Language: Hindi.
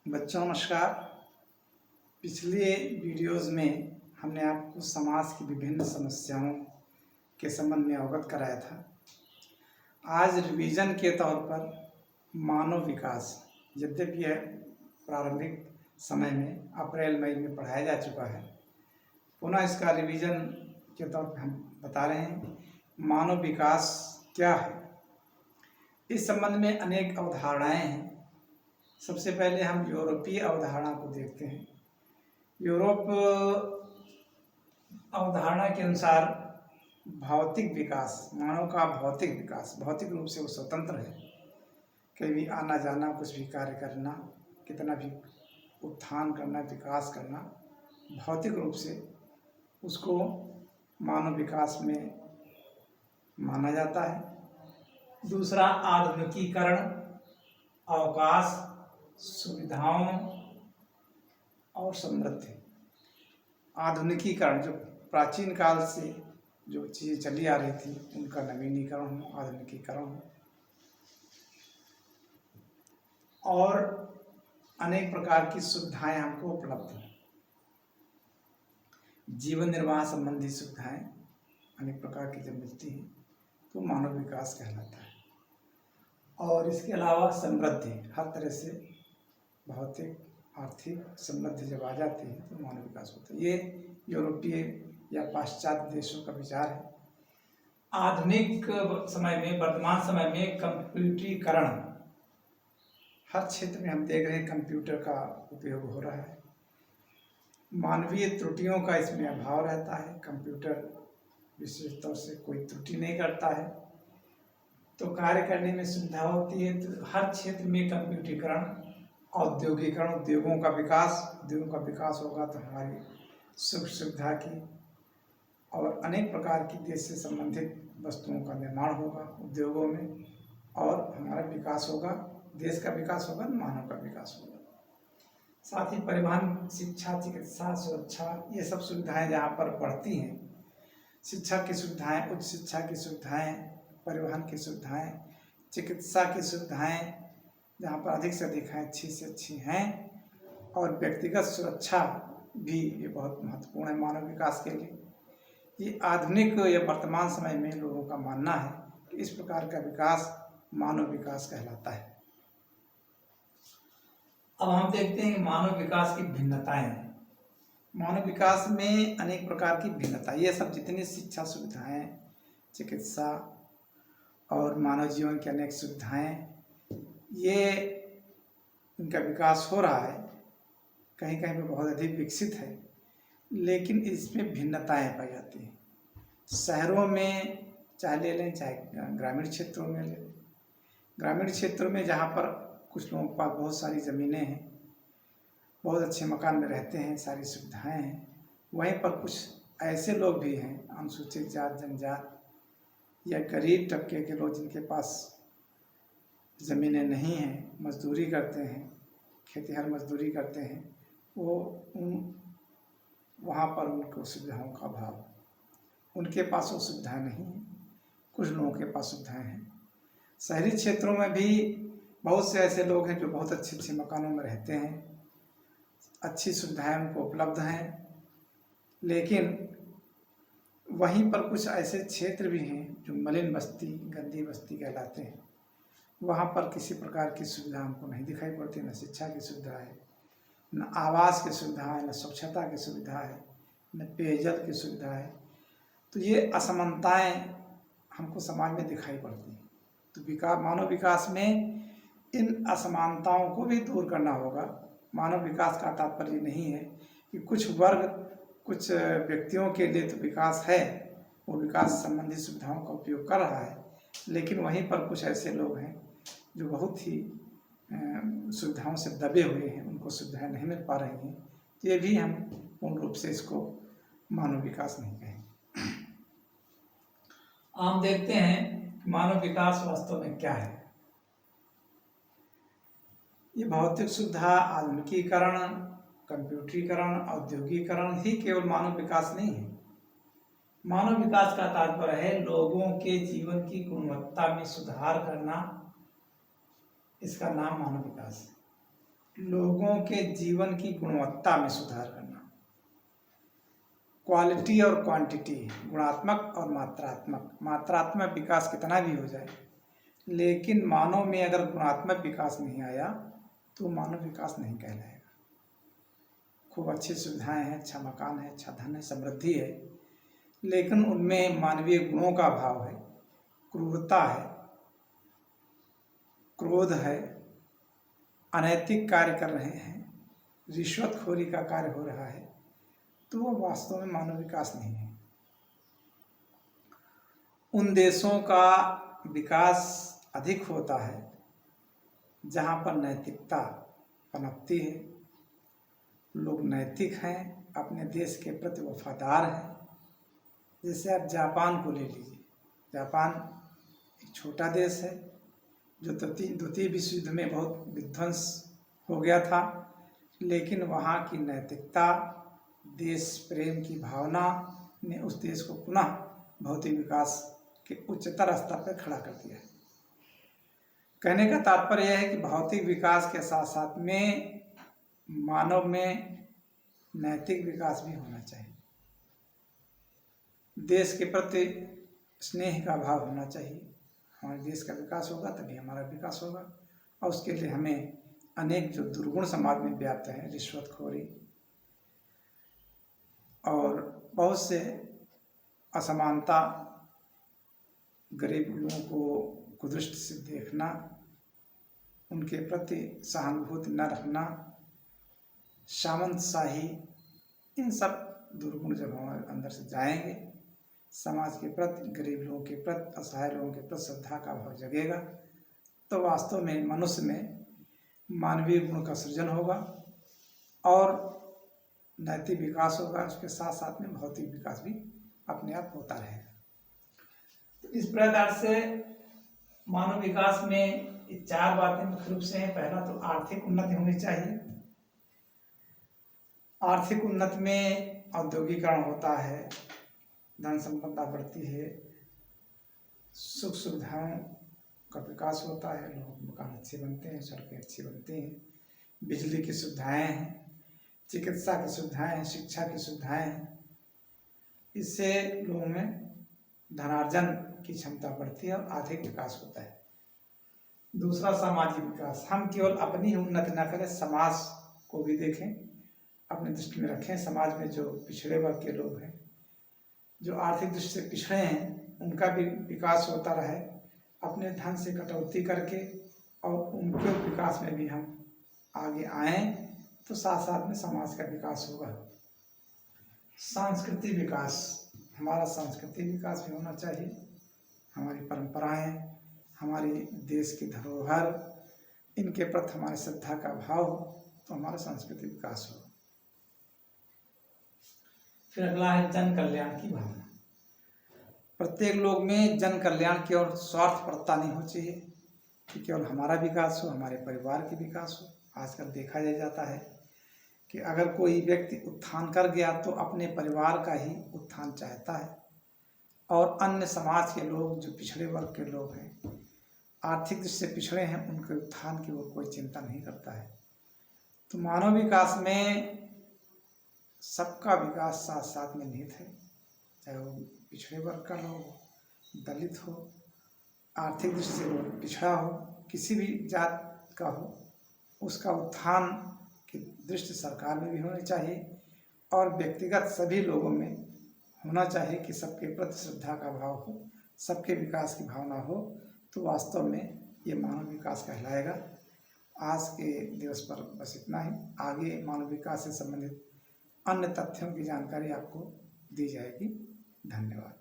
बच्चों नमस्कार। पिछले वीडियोज़ में हमने आपको समाज की विभिन्न समस्याओं के संबंध में अवगत कराया था। आज रिवीजन के तौर पर मानव विकास, यद्यपि यह प्रारंभिक समय में अप्रैल मई में पढ़ाया जा चुका है, पुनः इसका रिवीजन के तौर पर हम बता रहे हैं मानव विकास क्या है। इस संबंध में अनेक अवधारणाएं हैं। सबसे पहले हम यूरोपीय अवधारणा को देखते हैं। यूरोप अवधारणा के अनुसार भौतिक विकास, मानव का भौतिक विकास, भौतिक रूप से वो स्वतंत्र है। कहीं भी आना जाना, कुछ भी कार्य करना, कितना भी उत्थान करना, विकास करना, भौतिक रूप से उसको मानव विकास में माना जाता है। दूसरा, आधुनिकीकरण, अवकाश, सुविधाओं और समृद्धि। आधुनिकीकरण, जो प्राचीन काल से जो चीज़ें चली आ रही थी उनका नवीनीकरण हो, आधुनिकीकरण हो, और अनेक प्रकार की सुविधाएं हमको उपलब्ध हैं। जीवन निर्वाह संबंधी सुविधाएं अनेक प्रकार की जब मिलती हैं तो मानव विकास कहलाता है। और इसके अलावा समृद्धि, हर तरह से भौतिक आर्थिक समृद्धि जब आ जाती है तो मानव विकास होता है। ये यूरोपीय या पाश्चात्य देशों का विचार है। आधुनिक समय में, वर्तमान समय में कंप्यूटरीकरण, हर क्षेत्र में हम देख रहे हैं कंप्यूटर का उपयोग हो रहा है। मानवीय त्रुटियों का इसमें अभाव रहता है। कंप्यूटर विशेष तौर से कोई त्रुटि नहीं करता है तो कार्य करने में सुविधा होती है। तो हर क्षेत्र में कंप्यूटरीकरण, औद्योगिकरण, उद्योगों का विकास होगा तो हमारी सुख सुविधा की और अनेक प्रकार की देश से संबंधित वस्तुओं का निर्माण होगा उद्योगों में, और हमारा विकास होगा, देश का विकास होगा, मानव का विकास होगा। साथ ही परिवहन, शिक्षा, चिकित्सा, सुरक्षा, ये सब सुविधाएं जहाँ पर बढ़ती हैं, शिक्षा की सुविधाएं, उच्च शिक्षा की सुविधाएं, परिवहन की सुविधाएं, चिकित्सा की सुविधाएं जहाँ पर अधिक से अधिक हैं, अच्छी से अच्छी हैं, और व्यक्तिगत सुरक्षा भी ये बहुत महत्वपूर्ण है मानव विकास के लिए। ये आधुनिक या वर्तमान समय में लोगों का मानना है कि इस प्रकार का विकास मानव विकास कहलाता है। अब हम देखते हैं मानव विकास की भिन्नताएं। मानव विकास में अनेक प्रकार की भिन्नता, ये सब जितनी शिक्षा सुविधाएं, चिकित्सा और मानव जीवन की अनेक सुविधाएं, ये इनका विकास हो रहा है, कहीं कहीं पे बहुत अधिक विकसित है, लेकिन इसमें भिन्नताएं पाई जाती हैं। शहरों में चाहे ले लें, चाहे ग्रामीण क्षेत्रों में ले लें। ग्रामीण क्षेत्रों में जहाँ पर कुछ लोगों के पास बहुत सारी ज़मीनें हैं, बहुत अच्छे मकान में रहते हैं, सारी सुविधाएं हैं, वहीं पर कुछ ऐसे लोग भी हैं, अनुसूचित जात, जनजात या गरीब तबके के लोग जिनके पास ज़मीनें नहीं हैं, मजदूरी करते हैं, खेतिहर मजदूरी करते हैं, वहाँ पर उनको सुविधाओं का अभाव, उनके पास वो सुविधाएं नहीं हैं, कुछ लोगों के पास सुविधाएं हैं। शहरी क्षेत्रों में भी बहुत से ऐसे लोग हैं जो बहुत अच्छे अच्छे मकानों में रहते हैं, अच्छी सुविधाएं उनको उपलब्ध हैं, लेकिन वहीं पर कुछ ऐसे क्षेत्र भी हैं जो मलिन बस्ती, गंदी बस्ती कहलाते हैं। वहाँ पर किसी प्रकार की सुविधा हमको नहीं दिखाई पड़ती, न शिक्षा की सुविधा है, न आवास की सुविधा है, न स्वच्छता की सुविधा है, न पेयजल की सुविधा है। तो ये असमानताएं हमको समाज में दिखाई पड़ती हैं। तो मानव विकास में इन असमानताओं को भी दूर करना होगा। मानव विकास का तात्पर्य नहीं है कि कुछ वर्ग, कुछ व्यक्तियों के लिए तो विकास है, वो विकास संबंधी सुविधाओं का उपयोग कर रहा है, लेकिन वहीं पर कुछ ऐसे लोग हैं जो बहुत ही सुविधाओं से दबे हुए हैं, उनको सुविधाएं नहीं मिल पा रही हैं। तो ये भी हम पूर्ण रूप से इसको मानव विकास नहीं कहें। हम देखते हैं मानव विकास वास्तव में क्या है। ये भौतिक सुविधा, आधुनिकीकरण, कंप्यूटरीकरण, औद्योगिकरण ही केवल मानव विकास नहीं है। मानव विकास का तात्पर्य है लोगों के जीवन की गुणवत्ता में सुधार करना, इसका नाम मानव विकास है। लोगों लोगों के जीवन की गुणवत्ता में सुधार करना। क्वालिटी और क्वांटिटी, गुणात्मक और मात्रात्मक। मात्रात्मक विकास कितना भी हो जाए, लेकिन मानव में अगर गुणात्मक विकास नहीं आया तो मानव विकास नहीं कहलाएगा। खूब अच्छी सुविधाएं हैं, अच्छा मकान है, अच्छा धन है, समृद्धि है, लेकिन उनमें मानवीय गुणों का अभाव है, क्रूरता है, क्रोध है, अनैतिक कार्य कर रहे हैं, रिश्वतखोरी का कार्य हो रहा है, तो वो वास्तव में मानव विकास नहीं है। उन देशों का विकास अधिक होता है जहाँ पर नैतिकता पनपती है, लोग नैतिक हैं, अपने देश के प्रति वफादार हैं। जैसे आप जापान को ले लीजिए। जापान एक छोटा देश है जो द्वितीय विश्व युद्ध में बहुत विध्वंस हो गया था, लेकिन वहाँ की नैतिकता, देश प्रेम की भावना ने उस देश को पुनः भौतिक विकास के उच्चतर स्तर पर खड़ा कर दिया है। कहने का तात्पर्य यह है कि भौतिक विकास के साथ साथ में मानव में नैतिक विकास भी होना चाहिए। देश के प्रति स्नेह का भाव होना चाहिए। हमारे देश का विकास होगा तभी हमारा विकास होगा, और उसके लिए हमें अनेक जो दुर्गुण समाज में व्याप्त हैं, रिश्वतखोरी और बहुत से असमानता, गरीब लोगों को कुदृष्टि से देखना, उनके प्रति सहानुभूति न रखना, सामंतशाही, इन सब दुर्गुण जब हमारे अंदर से जाएंगे, समाज के प्रति, गरीब लोगों के प्रति, असहाय लोगों के प्रति श्रद्धा का भाव जगेगा, तो वास्तव में मनुष्य में मानवीय गुण का सृजन होगा और नैतिक विकास होगा। उसके साथ साथ में भौतिक विकास भी अपने आप होता रहेगा। तो इस प्रकार से मानव विकास में चार बातें मुख्य रूप से हैं। पहला तो आर्थिक उन्नति होनी चाहिए। आर्थिक उन्नति में औद्योगिकरण होता है, धन संपदा बढ़ती है, सुख सुविधाओं का विकास होता है, लोगों के मकान अच्छे बनते हैं, सड़कें अच्छी बनती हैं, बिजली की सुविधाएं हैं, चिकित्सा की सुविधाएं हैं, शिक्षा की सुविधाएं हैं। इससे लोगों में धनार्जन की क्षमता बढ़ती है और आर्थिक विकास होता है। दूसरा सामाजिक विकास। हम केवल अपनी उन्नति न करें, समाज को भी देखें, अपनी दृष्टि में रखें। समाज में जो पिछड़े वर्ग के लोग हैं, जो आर्थिक दृष्टि से पिछड़े हैं, उनका भी विकास होता रहे, अपने धन से कटौती करके, और उनके विकास में भी हम आगे आएं, तो साथ साथ में समाज का विकास होगा। सांस्कृतिक विकास। हमारा सांस्कृतिक विकास भी होना चाहिए। हमारी परंपराएं, हमारी देश की धरोहर, इनके प्रति हमारी श्रद्धा का भाव हो, तो हमारा सांस्कृतिक विकास हो। फिर अगला है जन कल्याण की भावना। प्रत्येक लोग में जन कल्याण की ओर स्वार्थपरता नहीं होनी चाहिए कि केवल हमारा विकास हो, हमारे परिवार की विकास हो। आजकल देखा जाता है कि अगर कोई व्यक्ति उत्थान कर गया तो अपने परिवार का ही उत्थान चाहता है, और अन्य समाज के लोग, जो पिछड़े वर्ग के लोग हैं, आर्थिक दृष्टि से पिछड़े हैं, उनके उत्थान की ओर कोई चिंता नहीं करता है। तो मानव विकास में सबका विकास साथ साथ में निहित है, चाहे वो पिछड़े वर्ग का हो, दलित हो, आर्थिक दृष्टि से वो पिछड़ा हो, किसी भी जात का हो, उसका उत्थान की दृष्टि सरकार में भी होनी चाहिए, और व्यक्तिगत सभी लोगों में होना चाहिए कि सबके प्रति श्रद्धा का भाव हो, सबके विकास की भावना हो, तो वास्तव में ये मानव विकास कहलाएगा। आज के दिवस पर बस इतना ही। आगे मानव विकास से संबंधित अन्य तथ्यों की जानकारी आपको दी जाएगी। धन्यवाद।